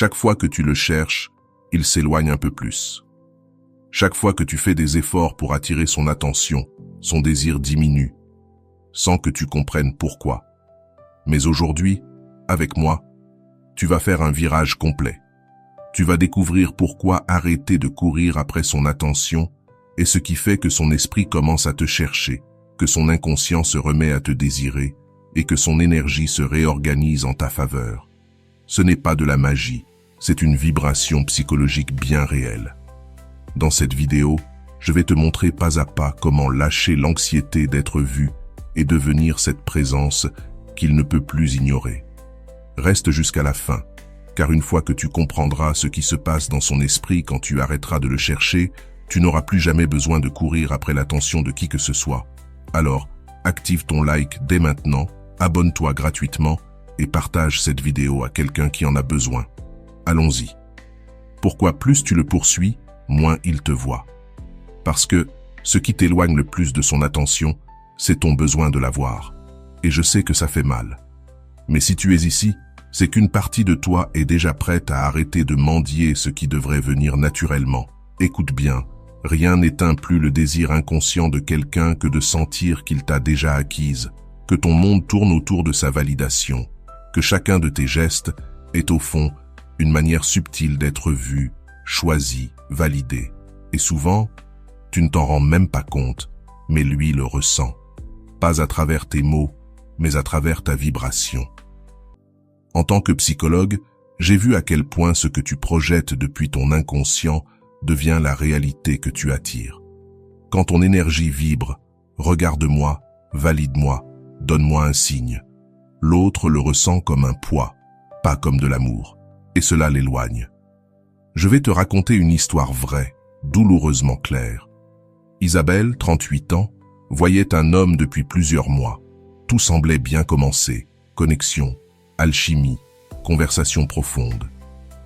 Chaque fois que tu le cherches, il s'éloigne un peu plus. Chaque fois que tu fais des efforts pour attirer son attention, son désir diminue, sans que tu comprennes pourquoi. Mais aujourd'hui, avec moi, tu vas faire un virage complet. Tu vas découvrir pourquoi arrêter de courir après son attention et ce qui fait que son esprit commence à te chercher, que son inconscient se remet à te désirer et que son énergie se réorganise en ta faveur. Ce n'est pas de la magie, c'est une vibration psychologique bien réelle. Dans cette vidéo, je vais te montrer pas à pas comment lâcher l'anxiété d'être vu et devenir cette présence qu'il ne peut plus ignorer. Reste jusqu'à la fin, car une fois que tu comprendras ce qui se passe dans son esprit quand tu arrêteras de le chercher, tu n'auras plus jamais besoin de courir après l'attention de qui que ce soit. Alors, active ton like dès maintenant, abonne-toi gratuitement et partage cette vidéo à quelqu'un qui en a besoin. Allons-y. Pourquoi plus tu le poursuis, moins il te voit? Parce que ce qui t'éloigne le plus de son attention, c'est ton besoin de la voir. Et je sais que ça fait mal. Mais si tu es ici, c'est qu'une partie de toi est déjà prête à arrêter de mendier ce qui devrait venir naturellement. Écoute bien, rien n'éteint plus le désir inconscient de quelqu'un que de sentir qu'il t'a déjà acquise, que ton monde tourne autour de sa validation, que chacun de tes gestes est au fond une manière subtile d'être vu, choisi, validé. Et souvent, tu ne t'en rends même pas compte, mais lui le ressent. Pas à travers tes mots, mais à travers ta vibration. En tant que psychologue, j'ai vu à quel point ce que tu projettes depuis ton inconscient devient la réalité que tu attires. Quand ton énergie vibre, regarde-moi, valide-moi, donne-moi un signe. L'autre le ressent comme un poids, pas comme de l'amour, et cela l'éloigne. Je vais te raconter une histoire vraie, douloureusement claire. Isabelle, 38 ans, voyait un homme depuis plusieurs mois. Tout semblait bien commencer, connexion, alchimie, conversation profonde.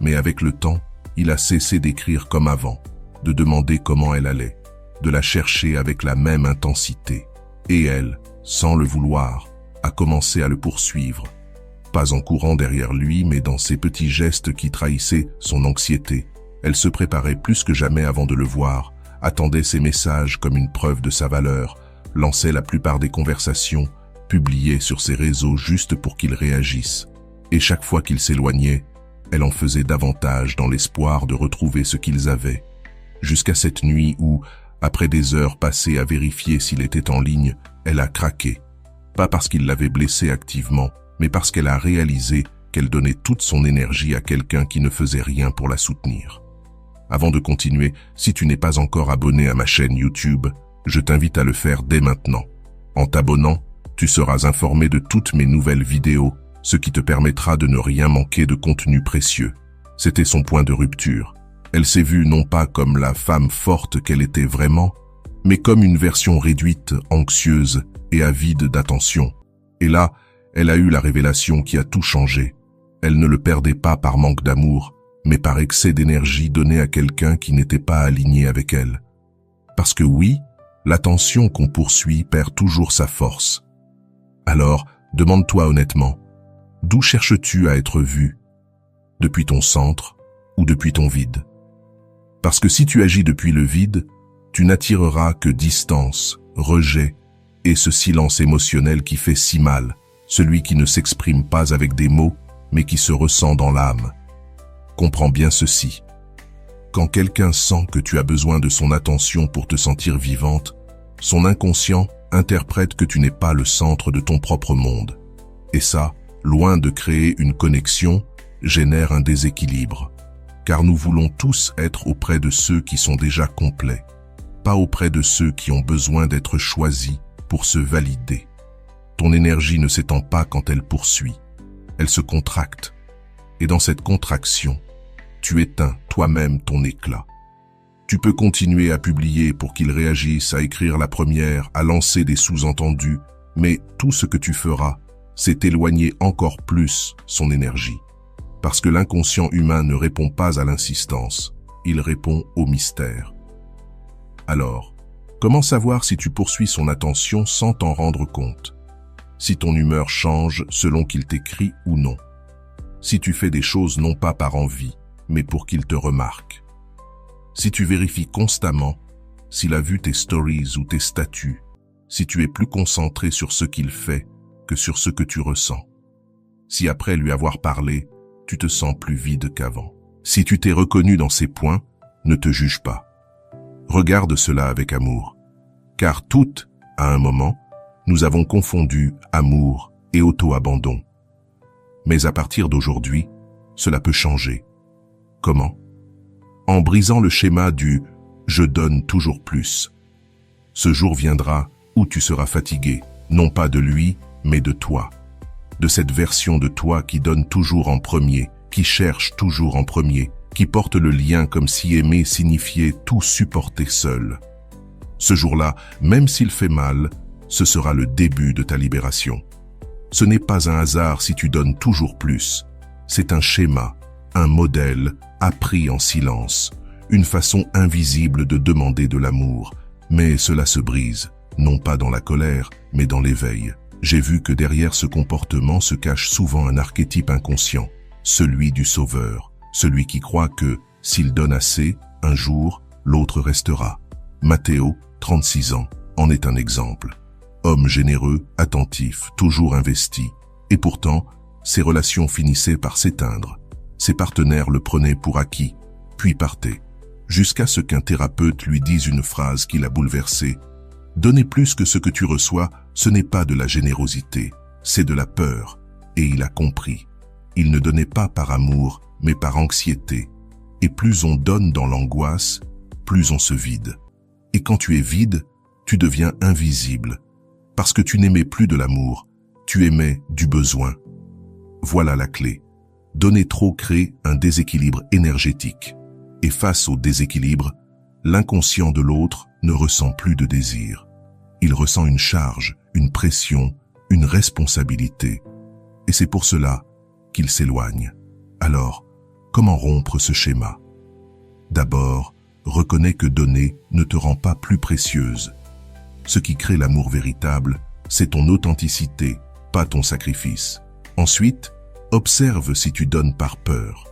Mais avec le temps, il a cessé d'écrire comme avant, de demander comment elle allait, de la chercher avec la même intensité. Et elle, sans le vouloir, a commencé à le poursuivre. Pas en courant derrière lui, mais dans ses petits gestes qui trahissaient son anxiété. Elle se préparait plus que jamais avant de le voir, attendait ses messages comme une preuve de sa valeur, lançait la plupart des conversations, publiait sur ses réseaux juste pour qu'il réagisse. Et chaque fois qu'il s'éloignait, elle en faisait davantage dans l'espoir de retrouver ce qu'ils avaient. Jusqu'à cette nuit où, après des heures passées à vérifier s'il était en ligne, elle a craqué. Pas parce qu'il l'avait blessée activement, mais parce qu'elle a réalisé qu'elle donnait toute son énergie à quelqu'un qui ne faisait rien pour la soutenir. Avant de continuer, si tu n'es pas encore abonné à ma chaîne YouTube, je t'invite à le faire dès maintenant. En t'abonnant, tu seras informé de toutes mes nouvelles vidéos, ce qui te permettra de ne rien manquer de contenu précieux. C'était son point de rupture. Elle s'est vue non pas comme la femme forte qu'elle était vraiment, mais comme une version réduite, anxieuse et avide d'attention. Et là, elle a eu la révélation qui a tout changé. Elle ne le perdait pas par manque d'amour, mais par excès d'énergie donnée à quelqu'un qui n'était pas aligné avec elle. Parce que oui, l'attention qu'on poursuit perd toujours sa force. Alors, demande-toi honnêtement, d'où cherches-tu à être vu? Depuis ton centre ou depuis ton vide? Parce que si tu agis depuis le vide, tu n'attireras que distance, rejet et ce silence émotionnel qui fait si mal, celui qui ne s'exprime pas avec des mots, mais qui se ressent dans l'âme. Comprends bien ceci. Quand quelqu'un sent que tu as besoin de son attention pour te sentir vivante, son inconscient interprète que tu n'es pas le centre de ton propre monde. Et ça, loin de créer une connexion, génère un déséquilibre. Car nous voulons tous être auprès de ceux qui sont déjà complets, pas auprès de ceux qui ont besoin d'être choisis pour se valider. Ton énergie ne s'étend pas quand elle poursuit, elle se contracte. Et dans cette contraction, tu éteins toi-même ton éclat. Tu peux continuer à publier pour qu'il réagisse, à écrire la première, à lancer des sous-entendus, mais tout ce que tu feras, c'est éloigner encore plus son énergie. Parce que l'inconscient humain ne répond pas à l'insistance, il répond au mystère. Alors, comment savoir si tu poursuis son attention sans t'en rendre compte? Si ton humeur change selon qu'il t'écrit ou non? si tu fais des choses non pas par envie, mais pour qu'il te remarque. Si tu vérifies constamment s'il a vu tes stories ou tes statuts, si tu es plus concentré sur ce qu'il fait que sur ce que tu ressens. Si après lui avoir parlé, tu te sens plus vide qu'avant. Si tu t'es reconnu dans ces points, ne te juge pas. Regarde cela avec amour. Car toutes, à un moment, nous avons confondu amour et auto-abandon. Mais à partir d'aujourd'hui, cela peut changer. Comment? En brisant le schéma du « je donne toujours plus ». Ce jour viendra où tu seras fatigué, non pas de lui, mais de toi. De cette version de toi qui donne toujours en premier, qui cherche toujours en premier, qui porte le lien comme si aimer signifiait tout supporter seul. Ce jour-là, même s'il fait mal, ce sera le début de ta libération. Ce n'est pas un hasard si tu donnes toujours plus. C'est un schéma, un modèle appris en silence, une façon invisible de demander de l'amour. Mais cela se brise, non pas dans la colère, mais dans l'éveil. J'ai vu que derrière ce comportement se cache souvent un archétype inconscient, celui du sauveur, celui qui croit que, s'il donne assez, un jour, l'autre restera. Matteo, 36 ans, en est un exemple. Homme généreux, attentif, toujours investi. Et pourtant, ses relations finissaient par s'éteindre. Ses partenaires le prenaient pour acquis, puis partaient. Jusqu'à ce qu'un thérapeute lui dise une phrase qui l'a bouleversé. « Donner plus que ce que tu reçois, ce n'est pas de la générosité, c'est de la peur. » Et il a compris. Il ne donnait pas par amour, mais par anxiété. Et plus on donne dans l'angoisse, plus on se vide. Et quand tu es vide, tu deviens invisible. Parce que tu n'aimais plus de l'amour, tu aimais du besoin. Voilà la clé. Donner trop crée un déséquilibre énergétique. Et face au déséquilibre, l'inconscient de l'autre ne ressent plus de désir. Il ressent une charge, une pression, une responsabilité. Et c'est pour cela qu'il s'éloigne. Alors, comment rompre ce schéma? D'abord, reconnais que donner ne te rend pas plus précieuse. Ce qui crée l'amour véritable, c'est ton authenticité, pas ton sacrifice. Ensuite, observe si tu donnes par peur.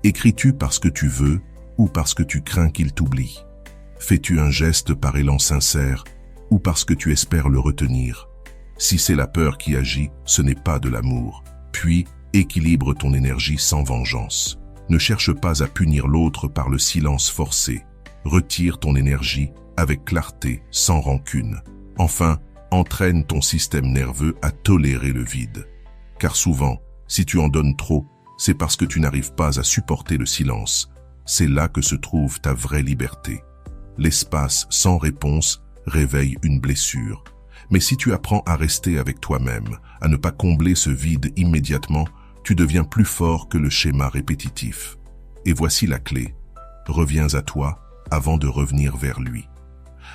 Écris-tu parce que tu veux ou parce que tu crains qu'il t'oublie? Fais-tu un geste par élan sincère ou parce que tu espères le retenir? Si c'est la peur qui agit, ce n'est pas de l'amour. Puis, équilibre ton énergie sans vengeance. Ne cherche pas à punir l'autre par le silence forcé. Retire ton énergie avec clarté, sans rancune. Enfin, entraîne ton système nerveux à tolérer le vide. Car souvent, si tu en donnes trop, c'est parce que tu n'arrives pas à supporter le silence. C'est là que se trouve ta vraie liberté. L'espace sans réponse réveille une blessure. Mais si tu apprends à rester avec toi-même, à ne pas combler ce vide immédiatement, tu deviens plus fort que le schéma répétitif. Et voici la clé. Reviens à toi avant de revenir vers lui.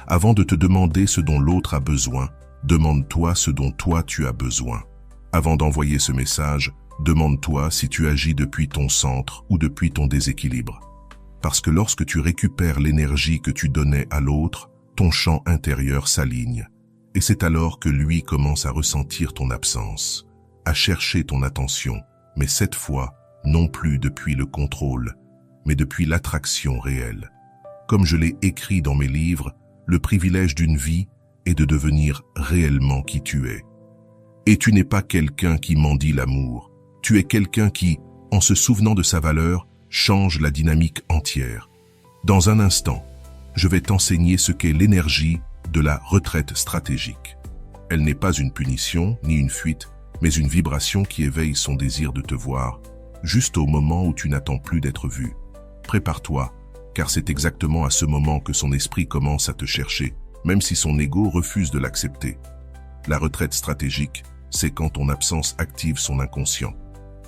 Avant de te demander ce dont l'autre a besoin, demande-toi ce dont toi tu as besoin. Avant d'envoyer ce message, demande-toi si tu agis depuis ton centre ou depuis ton déséquilibre. Parce que lorsque tu récupères l'énergie que tu donnais à l'autre, ton champ intérieur s'aligne. Et c'est alors que lui commence à ressentir ton absence, à chercher ton attention, mais cette fois, non plus depuis le contrôle, mais depuis l'attraction réelle. Comme je l'ai écrit dans mes livres, le privilège d'une vie est de devenir réellement qui tu es. Et tu n'es pas quelqu'un qui mendie l'amour, tu es quelqu'un qui, en se souvenant de sa valeur, change la dynamique entière. Dans un instant, je vais t'enseigner ce qu'est l'énergie de la retraite stratégique. Elle n'est pas une punition ni une fuite, mais une vibration qui éveille son désir de te voir, juste au moment où tu n'attends plus d'être vu. Prépare-toi, car c'est exactement à ce moment que son esprit commence à te chercher, même si son ego refuse de l'accepter. La retraite stratégique, c'est quand ton absence active son inconscient.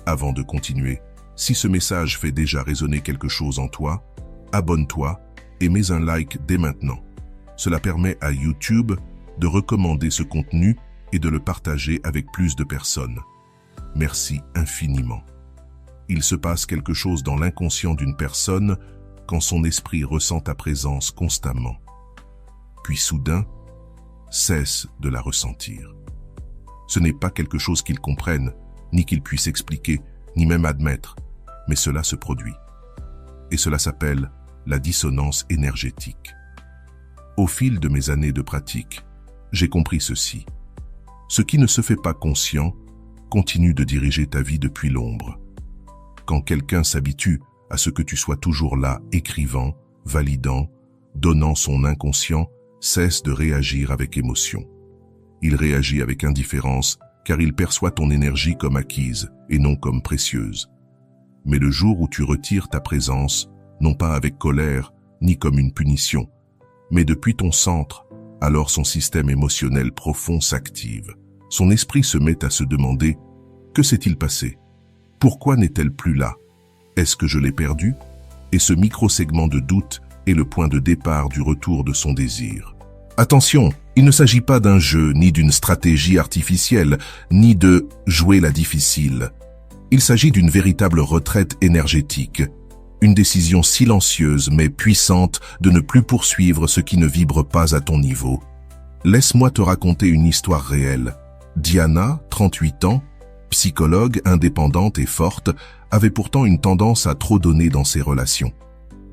Avant de continuer, si ce message fait déjà résonner quelque chose en toi, abonne-toi et mets un like dès maintenant. Cela permet à YouTube de recommander ce contenu et de le partager avec plus de personnes. Merci infiniment. Il se passe quelque chose dans l'inconscient d'une personne quand son esprit ressent ta présence constamment. Puis soudain, cesse de la ressentir. Ce n'est pas quelque chose qu'il comprenne, ni qu'il puisse expliquer, ni même admettre, mais cela se produit. Et cela s'appelle la dissonance énergétique. Au fil de mes années de pratique, j'ai compris ceci. Ce qui ne se fait pas conscient continue de diriger ta vie depuis l'ombre. Quand quelqu'un s'habitue à ce que tu sois toujours là, écrivant, validant, donnant son inconscient, cesse de réagir avec émotion. Il réagit avec indifférence car il perçoit ton énergie comme acquise et non comme précieuse. Mais le jour où tu retires ta présence, non pas avec colère ni comme une punition, mais depuis ton centre, alors son système émotionnel profond s'active. Son esprit se met à se demander « Que s'est-il passé? Pourquoi n'est-elle plus là? Est-ce que je l'ai perdue ?» Et ce micro-segment de doute est le point de départ du retour de son désir. Attention, il ne s'agit pas d'un jeu, ni d'une stratégie artificielle, ni de « jouer la difficile ». Il s'agit d'une véritable retraite énergétique, une décision silencieuse mais puissante de ne plus poursuivre ce qui ne vibre pas à ton niveau. Laisse-moi te raconter une histoire réelle. Diana, 38 ans, psychologue indépendante et forte, avait pourtant une tendance à trop donner dans ses relations.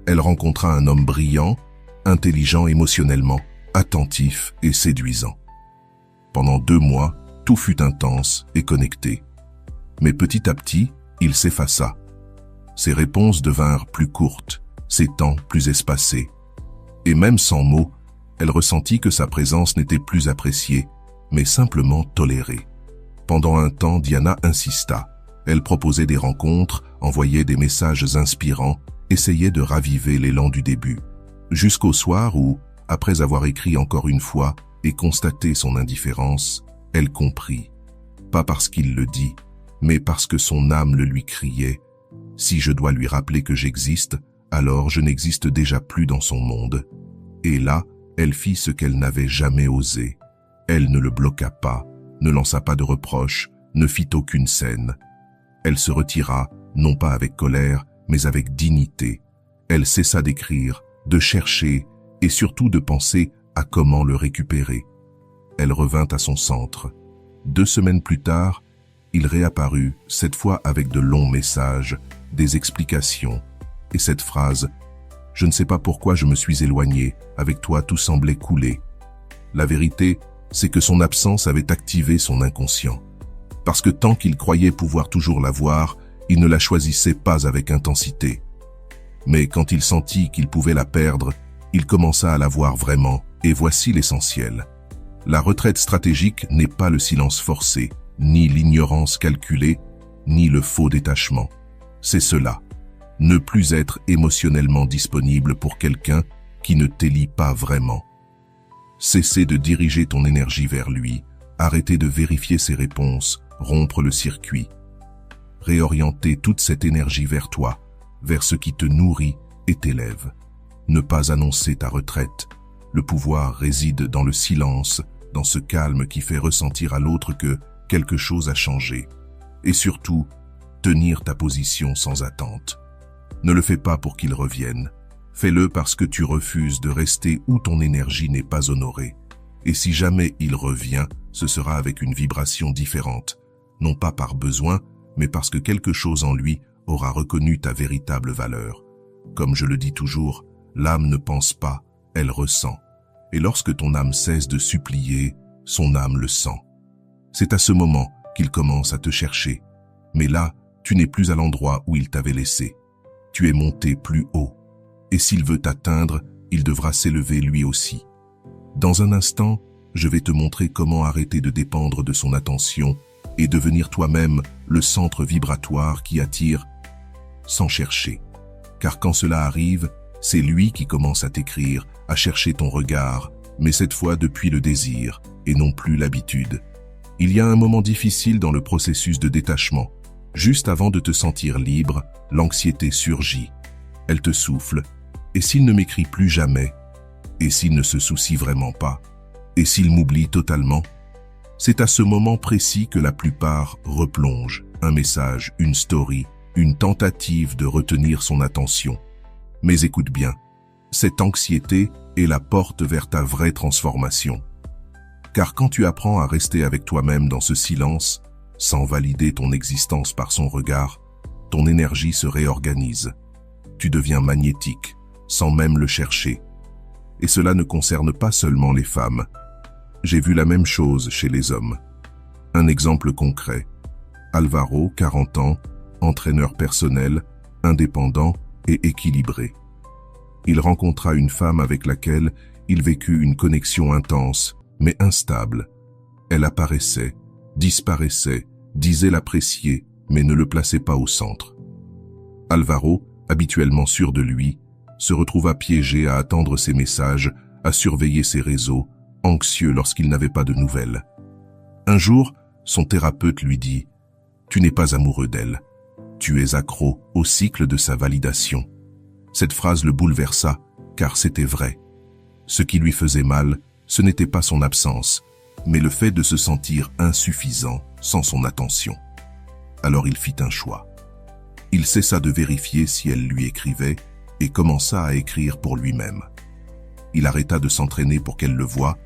Elle rencontra un homme brillant, intelligent émotionnellement, attentif et séduisant. Pendant 2 mois, tout fut intense et connecté. Mais petit à petit, il s'effaça. Ses réponses devinrent plus courtes, ses temps plus espacés. Et même sans mots, elle ressentit que sa présence n'était plus appréciée, mais simplement tolérée. Pendant un temps, Diana insista. Elle proposait des rencontres, envoyait des messages inspirants, essayait de raviver l'élan du début. Jusqu'au soir où, après avoir écrit encore une fois et constaté son indifférence, elle comprit. Pas parce qu'il le dit, mais parce que son âme le lui criait. Si je dois lui rappeler que j'existe, alors je n'existe déjà plus dans son monde. Et là, elle fit ce qu'elle n'avait jamais osé. Elle ne le bloqua pas, ne lança pas de reproches, ne fit aucune scène. Elle se retira, non pas avec colère, mais avec dignité. Elle cessa d'écrire, de chercher et surtout de penser à comment le récupérer. Elle revint à son centre. 2 semaines plus tard, il réapparut, cette fois avec de longs messages, des explications, et cette phrase « Je ne sais pas pourquoi je me suis éloigné, avec toi tout semblait couler ». La vérité, c'est que son absence avait activé son inconscient. Parce que tant qu'il croyait pouvoir toujours la voir, il ne la choisissait pas avec intensité. Mais quand il sentit qu'il pouvait la perdre, il commença à la voir vraiment, et voici l'essentiel. La retraite stratégique n'est pas le silence forcé, ni l'ignorance calculée, ni le faux détachement. C'est cela, ne plus être émotionnellement disponible pour quelqu'un qui ne t'élit pas vraiment. Cesser de diriger ton énergie vers lui, arrêter de vérifier ses réponses, rompre le circuit. Réorienter toute cette énergie vers toi, vers ce qui te nourrit et t'élève. Ne pas annoncer ta retraite. Le pouvoir réside dans le silence, dans ce calme qui fait ressentir à l'autre que quelque chose a changé. Et surtout, tenir ta position sans attente. Ne le fais pas pour qu'il revienne. Fais-le parce que tu refuses de rester où ton énergie n'est pas honorée. Et si jamais il revient, ce sera avec une vibration différente. Non pas par besoin, mais parce que quelque chose en lui aura reconnu ta véritable valeur. Comme je le dis toujours, l'âme ne pense pas, elle ressent. Et lorsque ton âme cesse de supplier, son âme le sent. C'est à ce moment qu'il commence à te chercher. Mais là, tu n'es plus à l'endroit où il t'avait laissé. Tu es monté plus haut. Et s'il veut t'atteindre, il devra s'élever lui aussi. Dans un instant, je vais te montrer comment arrêter de dépendre de son attention et devenir toi-même le centre vibratoire qui attire sans chercher. Car quand cela arrive, c'est lui qui commence à t'écrire, à chercher ton regard, mais cette fois depuis le désir et non plus l'habitude. Il y a un moment difficile dans le processus de détachement. Juste avant de te sentir libre, l'anxiété surgit. Elle te souffle. Et s'il ne m'écrit plus jamais? Et s'il ne se soucie vraiment pas? Et s'il m'oublie totalement? C'est à ce moment précis que la plupart replongent. Un message, une story, une tentative de retenir son attention. Mais écoute bien, cette anxiété est la porte vers ta vraie transformation. Car quand tu apprends à rester avec toi-même dans ce silence, sans valider ton existence par son regard, ton énergie se réorganise. Tu deviens magnétique, sans même le chercher. Et cela ne concerne pas seulement les femmes. J'ai vu la même chose chez les hommes. Un exemple concret. Alvaro, 40 ans, entraîneur personnel, indépendant et équilibré. Il rencontra une femme avec laquelle il vécut une connexion intense, mais instable. Elle apparaissait, disparaissait, disait l'apprécier, mais ne le plaçait pas au centre. Alvaro, habituellement sûr de lui, se retrouva piégé à attendre ses messages, à surveiller ses réseaux, anxieux lorsqu'il n'avait pas de nouvelles. Un jour, son thérapeute lui dit « Tu n'es pas amoureux d'elle. Tu es accro au cycle de sa validation. » Cette phrase le bouleversa, car c'était vrai. Ce qui lui faisait mal, ce n'était pas son absence, mais le fait de se sentir insuffisant sans son attention. Alors il fit un choix. Il cessa de vérifier si elle lui écrivait et commença à écrire pour lui-même. Il arrêta de s'entraîner pour qu'elle le voie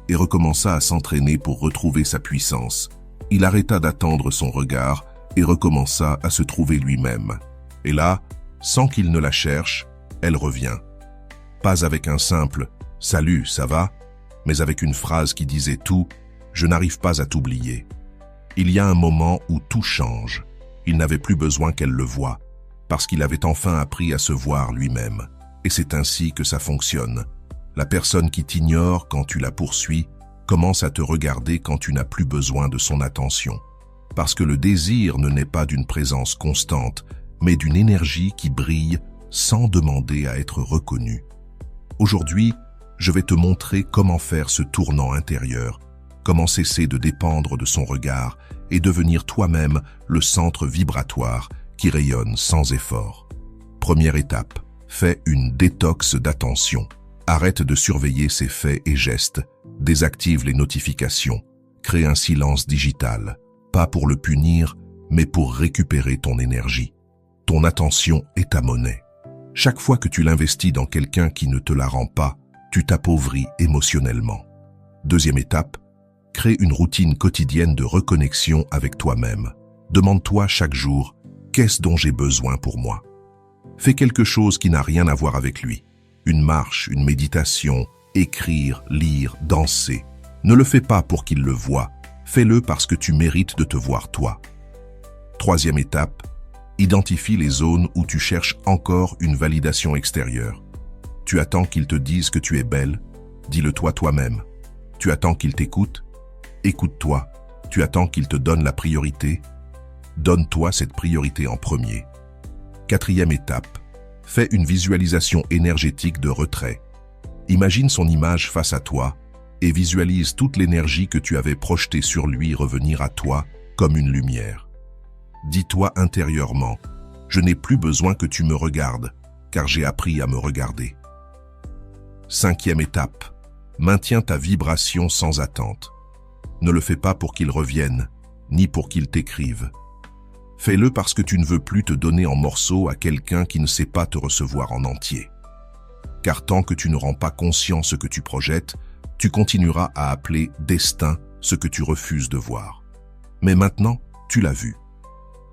et recommença à s'entraîner pour retrouver sa puissance. Il arrêta d'attendre son regard et recommença à se trouver lui-même. Et là, sans qu'il ne la cherche, elle revient. Pas avec un simple « Salut, ça va ?», mais avec une phrase qui disait tout « Je n'arrive pas à t'oublier ». Il y a un moment où tout change. Il n'avait plus besoin qu'elle le voie, parce qu'il avait enfin appris à se voir lui-même. Et c'est ainsi que ça fonctionne. La personne qui t'ignore quand tu la poursuis commence à te regarder quand tu n'as plus besoin de son attention. Parce que le désir ne naît pas d'une présence constante, mais d'une énergie qui brille sans demander à être reconnue. Aujourd'hui, je vais te montrer comment faire ce tournant intérieur, comment cesser de dépendre de son regard et devenir toi-même le centre vibratoire qui rayonne sans effort. Première étape, fais une détox d'attention. Arrête de surveiller ses faits et gestes, désactive les notifications, crée un silence digital, pas pour le punir, mais pour récupérer ton énergie. Ton attention est ta monnaie. Chaque fois que tu l'investis dans quelqu'un qui ne te la rend pas, tu t'appauvris émotionnellement. Deuxième étape, crée une routine quotidienne de reconnexion avec toi-même. Demande-toi chaque jour, qu'est-ce dont j'ai besoin pour moi? Fais quelque chose qui n'a rien à voir avec lui. Une marche, une méditation, écrire, lire, danser. Ne le fais pas pour qu'il le voie. Fais-le parce que tu mérites de te voir toi. Troisième étape, identifie les zones où tu cherches encore une validation extérieure. Tu attends qu'ils te disent que tu es belle? Dis-le-toi toi-même. Tu attends qu'ils t'écoutent? Écoute-toi. Tu attends qu'ils te donnent la priorité? Donne-toi cette priorité en premier. Quatrième étape, fais une visualisation énergétique de retrait. Imagine son image face à toi et visualise toute l'énergie que tu avais projetée sur lui revenir à toi comme une lumière. Dis-toi intérieurement, je n'ai plus besoin que tu me regardes, car j'ai appris à me regarder. Cinquième étape, maintiens ta vibration sans attente. Ne le fais pas pour qu'il revienne, ni pour qu'il t'écrive. Fais-le parce que tu ne veux plus te donner en morceaux à quelqu'un qui ne sait pas te recevoir en entier. Car tant que tu ne rends pas conscient ce que tu projettes, tu continueras à appeler destin ce que tu refuses de voir. Mais maintenant, tu l'as vu.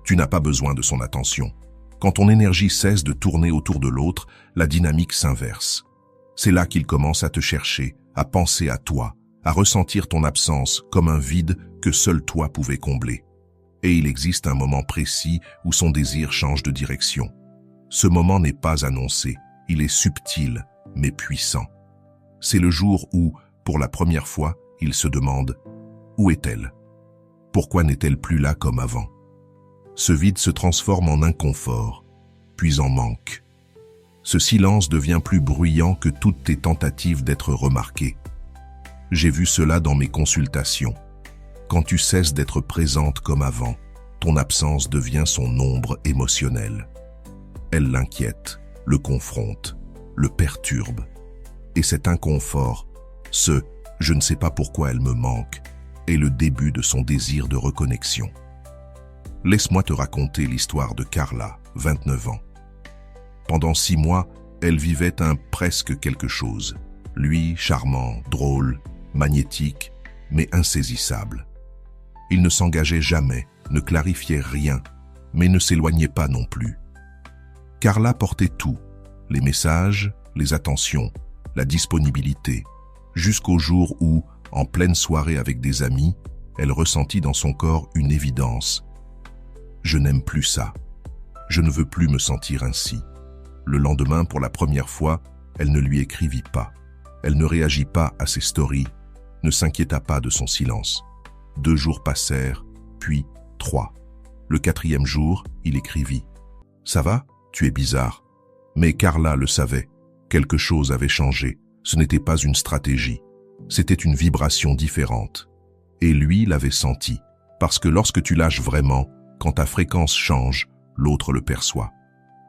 Tu n'as pas besoin de son attention. Quand ton énergie cesse de tourner autour de l'autre, la dynamique s'inverse. C'est là qu'il commence à te chercher, à penser à toi, à ressentir ton absence comme un vide que seul toi pouvais combler. Et il existe un moment précis où son désir change de direction. Ce moment n'est pas annoncé, il est subtil, mais puissant. C'est le jour où, pour la première fois, il se demande « Où est-elle ? Pourquoi n'est-elle plus là comme avant ?» Ce vide se transforme en inconfort, puis en manque. Ce silence devient plus bruyant que toutes tes tentatives d'être remarqué. J'ai vu cela dans mes consultations. Quand tu cesses d'être présente comme avant, ton absence devient son ombre émotionnelle. Elle l'inquiète, le confronte, le perturbe. Et cet inconfort, ce « je ne sais pas pourquoi elle me manque », est le début de son désir de reconnexion. Laisse-moi te raconter l'histoire de Carla, 29 ans. Pendant 6 mois, elle vivait un presque quelque chose. Lui, charmant, drôle, magnétique, mais insaisissable. Il ne s'engageait jamais, ne clarifiait rien. mais ne s'éloignez pas non plus. Carla portait tout, les messages, les attentions, la disponibilité, jusqu'au jour où, en pleine soirée avec des amis, elle ressentit dans son corps une évidence. Je n'aime plus ça. Je ne veux plus me sentir ainsi. Le lendemain, pour la première fois, elle ne lui écrivit pas. Elle ne réagit pas à ses stories, ne s'inquiéta pas de son silence. 2 jours passèrent, puis 3. Le 4e jour, il écrivit. « Ça va? Tu es bizarre. » Mais Carla le savait. Quelque chose avait changé. Ce n'était pas une stratégie. C'était une vibration différente. Et lui l'avait senti. Parce que lorsque tu lâches vraiment, quand ta fréquence change, l'autre le perçoit.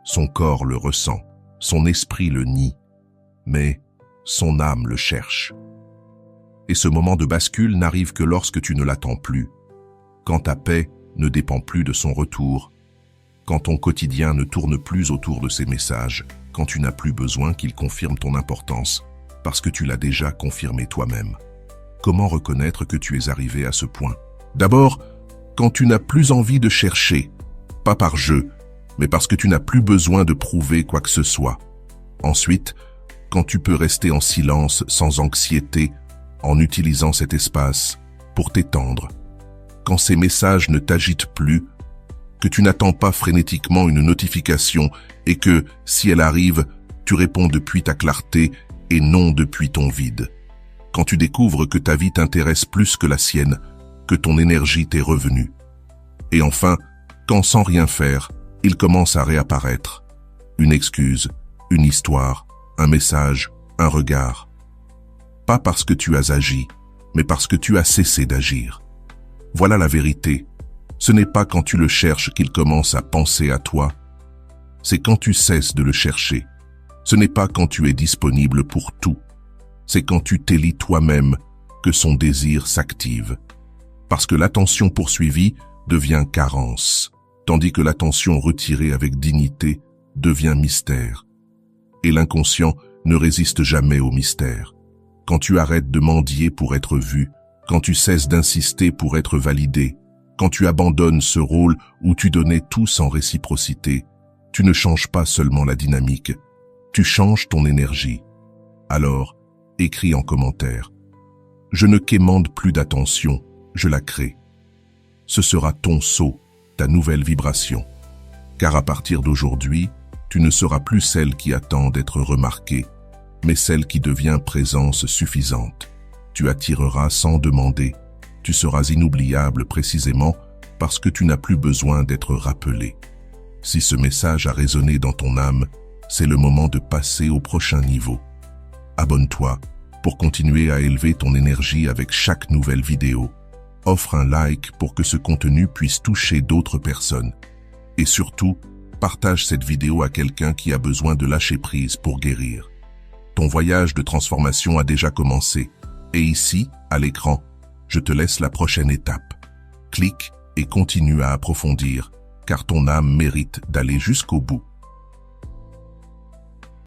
Son corps le ressent. Son esprit le nie. Mais son âme le cherche. Et ce moment de bascule n'arrive que lorsque tu ne l'attends plus. Quand ta paix ne dépend plus de son retour. Quand ton quotidien ne tourne plus autour de ses messages. Quand tu n'as plus besoin qu'il confirme ton importance, parce que tu l'as déjà confirmé toi-même. Comment reconnaître que tu es arrivé à ce point? D'abord, quand tu n'as plus envie de chercher, pas par jeu, mais parce que tu n'as plus besoin de prouver quoi que ce soit. Ensuite, quand tu peux rester en silence sans anxiété, en utilisant cet espace pour t'étendre. Quand ces messages ne t'agitent plus, que tu n'attends pas frénétiquement une notification et que, si elle arrive, tu réponds depuis ta clarté et non depuis ton vide. Quand tu découvres que ta vie t'intéresse plus que la sienne, que ton énergie t'est revenue. Et enfin, quand sans rien faire, il commence à réapparaître. Une excuse, une histoire, un message, un regard. Pas parce que tu as agi, mais parce que tu as cessé d'agir. Voilà la vérité. Ce n'est pas quand tu le cherches qu'il commence à penser à toi. C'est quand tu cesses de le chercher. Ce n'est pas quand tu es disponible pour tout. C'est quand tu t'élis toi-même que son désir s'active. Parce que l'attention poursuivie devient carence, tandis que l'attention retirée avec dignité devient mystère. Et l'inconscient ne résiste jamais au mystère. Quand tu arrêtes de mendier pour être vu, quand tu cesses d'insister pour être validé, quand tu abandonnes ce rôle où tu donnais tout sans réciprocité, tu ne changes pas seulement la dynamique, tu changes ton énergie. Alors, écris en commentaire. Je ne quémande plus d'attention, je la crée. Ce sera ton saut, ta nouvelle vibration. Car à partir d'aujourd'hui, tu ne seras plus celle qui attend d'être remarquée, mais celle qui devient présence suffisante. Tu attireras sans demander. Tu seras inoubliable précisément parce que tu n'as plus besoin d'être rappelé. Si ce message a résonné dans ton âme, c'est le moment de passer au prochain niveau. Abonne-toi pour continuer à élever ton énergie avec chaque nouvelle vidéo. Offre un like pour que ce contenu puisse toucher d'autres personnes. Et surtout, partage cette vidéo à quelqu'un qui a besoin de lâcher prise pour guérir. Ton voyage de transformation a déjà commencé. Et ici, à l'écran, je te laisse la prochaine étape. Clique et continue à approfondir, car ton âme mérite d'aller jusqu'au bout.